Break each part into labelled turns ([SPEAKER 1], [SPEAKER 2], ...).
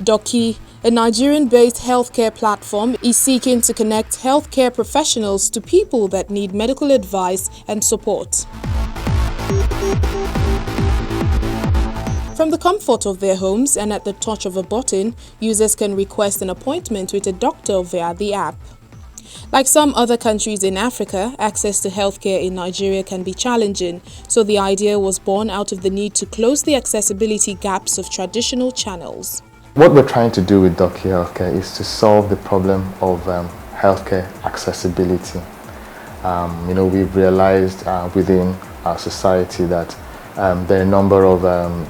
[SPEAKER 1] Doci, a Nigerian-based healthcare platform, is seeking to connect healthcare professionals to people that need medical advice and support. From the comfort of their homes and at the touch of a button, users can request an appointment with a doctor via the app. Like some other countries in Africa, access to healthcare in Nigeria can be challenging, so the idea was born out of the need to close the accessibility gaps of traditional channels.
[SPEAKER 2] What we're trying to do with Doci Healthcare is to solve the problem of healthcare accessibility. We've realized within our society that there are a number of,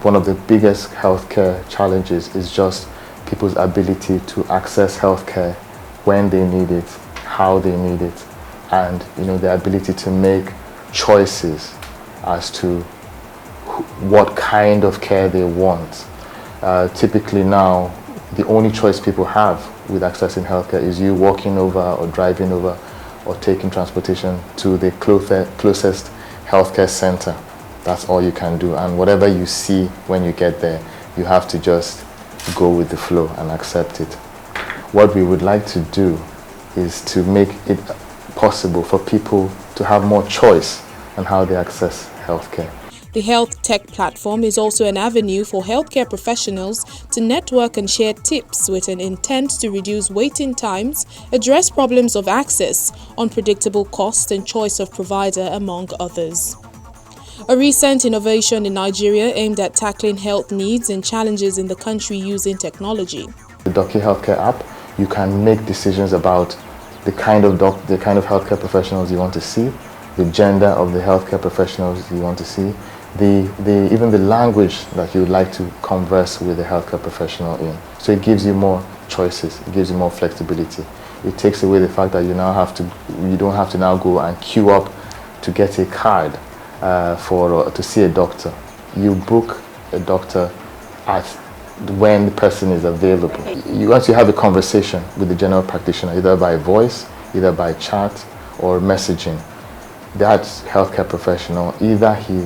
[SPEAKER 2] one of the biggest healthcare challenges is just people's ability to access healthcare when they need it, how they need it, and their ability to make choices as to what kind of care they want. Typically now, the only choice people have with accessing healthcare is you walking over or driving over or taking transportation to the closest healthcare center. That's all you can do, and whatever you see when you get there, you have to just go with the flow and accept it. What we would like to do is to make it possible for people to have more choice on how they access healthcare.
[SPEAKER 1] The health tech platform is also an avenue for healthcare professionals to network and share tips with an intent to reduce waiting times, address problems of access, unpredictable costs and choice of provider, among others. A recent innovation in Nigeria aimed at tackling health needs and challenges in the country using technology.
[SPEAKER 2] The Doci Healthcare app, you can make decisions about the kind of healthcare professionals you want to see, the gender of the healthcare professionals you want to see, even the language that you would like to converse with a healthcare professional in. So it gives you more choices, it gives you more flexibility. It takes away the fact that you don't have to now go and queue up to get a card to see a doctor. You book a doctor when the person is available. Once you have a conversation with the general practitioner, either by voice, either by chat or messaging, that healthcare professional, either he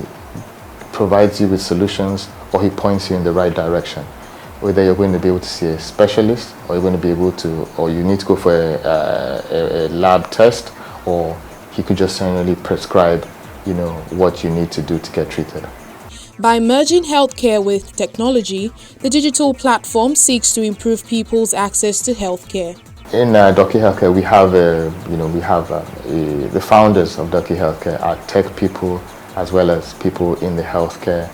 [SPEAKER 2] provides you with solutions or he points you in the right direction. Whether you're going to be able to see a specialist, or you're going to be able to, or you need to go for a lab test, or he could just generally prescribe what you need to do to get treated.
[SPEAKER 1] By merging healthcare with technology, the digital platform seeks to improve people's access to healthcare.
[SPEAKER 2] In Doci Healthcare, we have the founders of Doci Healthcare are tech people as well as people in the healthcare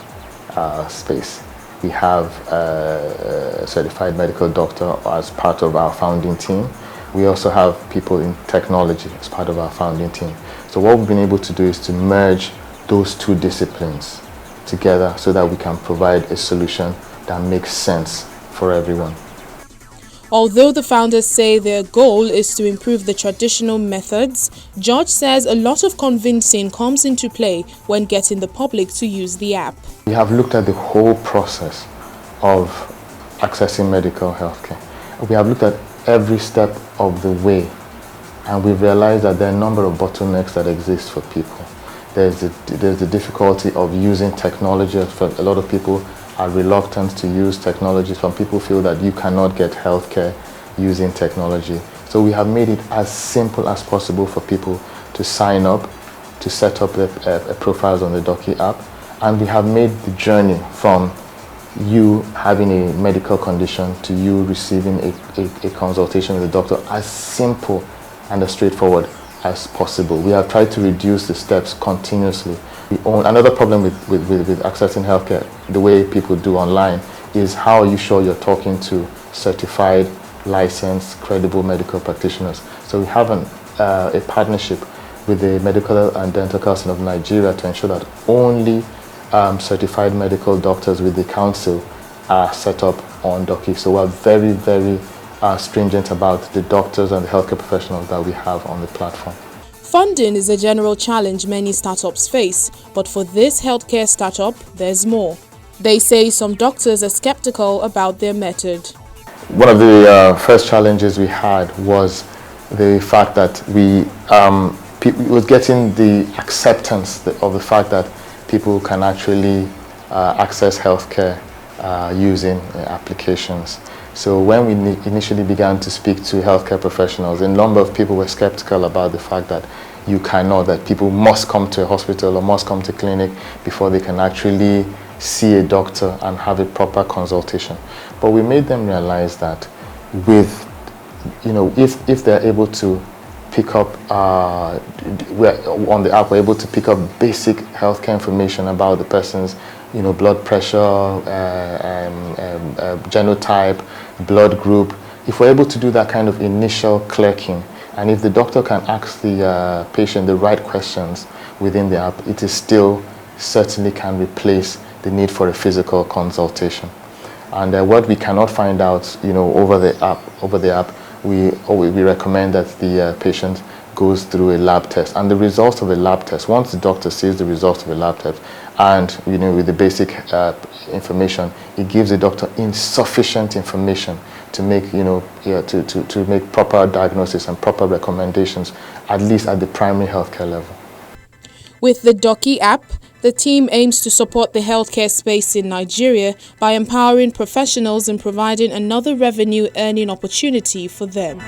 [SPEAKER 2] space. We have a certified medical doctor as part of our founding team. We also have people in technology as part of our founding team. So what we've been able to do is to merge those two disciplines together so that we can provide a solution that makes sense for everyone.
[SPEAKER 1] Although the founders say their goal is to improve the traditional methods, George says a lot of convincing comes into play when getting the public to use the app.
[SPEAKER 2] We have looked at the whole process of accessing medical healthcare. We have looked at every step of the way, and we've realized that there are a number of bottlenecks that exist for people. There's the difficulty of using technology. A lot of people are reluctant to use technology. Some people feel that you cannot get healthcare using technology. So we have made it as simple as possible for people to sign up, to set up their profiles on the Doci app, and we have made the journey from you having a medical condition to you receiving a consultation with a doctor as simple and as straightforward as possible. We have tried to reduce the steps continuously. Another problem with accessing healthcare, the way people do online, is how are you sure you're talking to certified, licensed, credible medical practitioners. So we have a partnership with the Medical and Dental Council of Nigeria to ensure that only certified medical doctors with the council are set up on Doci. So we're very, very stringent about the doctors and the healthcare professionals that we have on the platform.
[SPEAKER 1] Funding is a general challenge many startups face, but for this healthcare startup, there's more. They say some doctors are skeptical about their method.
[SPEAKER 2] One of the first challenges we had was the fact that it was getting the acceptance of the fact that people can actually access healthcare using applications. So when we initially began to speak to healthcare professionals, a number of people were skeptical about the fact that that people must come to a hospital or must come to clinic before they can actually see a doctor and have a proper consultation. But we made them realize that with, if they're able to pick up, on the app, we're able to pick up basic healthcare information about the person's, blood pressure, genotype, blood group. If we're able to do that kind of initial clerking, and if the doctor can ask the patient the right questions within the app, it is still certainly can replace the need for a physical consultation. And what we cannot find out, over the app, we recommend that the patient goes through a lab test. And the results of a lab test, once the doctor sees the results of a lab test, and with the basic information, it gives the doctor insufficient information to make to make proper diagnosis and proper recommendations, at least at the primary healthcare level.
[SPEAKER 1] With the Doci app, the team aims to support the healthcare space in Nigeria by empowering professionals and providing another revenue earning opportunity for them.